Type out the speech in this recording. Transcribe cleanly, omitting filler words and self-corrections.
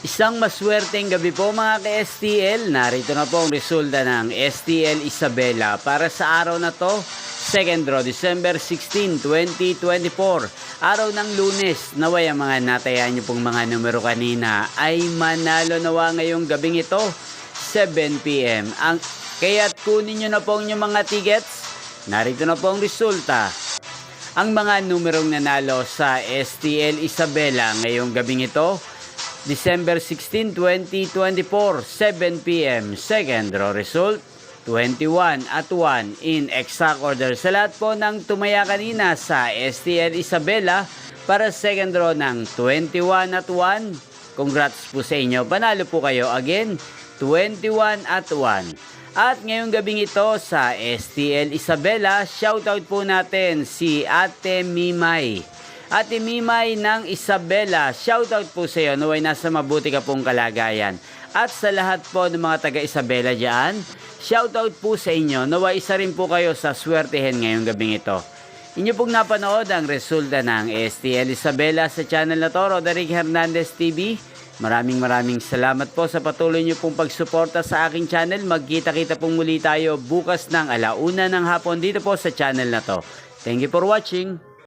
Isang maswerteng gabi po mga ka-STL. Narito na po ang resulta ng STL Isabela para sa araw na to, 2nd draw, December 16, 2024. Araw ng Lunes. Naway ang mga natayaan niyo pong mga numero kanina ay manalo nawa ngayong gabing ito, 7 PM. Kaya't kunin niyo na po ang inyong mga tickets. Narito na po ang resulta. Ang mga numerong nanalo sa STL Isabela ngayong gabing ito, December 16, 2024, 7 PM. Second draw result, 21 at 1 in exact order. Sa lahat po ng tumaya kanina sa STL Isabela para second draw ng 21 at 1. Congrats po sa inyo. Panalo po kayo again, 21 at 1. At ngayong gabing ito sa STL Isabela, shoutout po natin si Ate Mimay. Ate Mimay ng Isabela, shoutout po sa iyo. Naway nasa mabuti ka pong kalagayan. At sa lahat po ng mga taga Isabela dyan, shoutout po sa inyo. Naway isa rin po kayo sa swertehin ngayong gabing ito. Inyo pong napanood ang resulta ng STL Isabela sa channel na to, Roderick Hernandez TV. Maraming salamat po sa patuloy nyo pong pagsuporta sa aking channel. Magkita-kita pong muli tayo bukas ng 1:00 ng hapon dito po sa channel na to. Thank you for watching.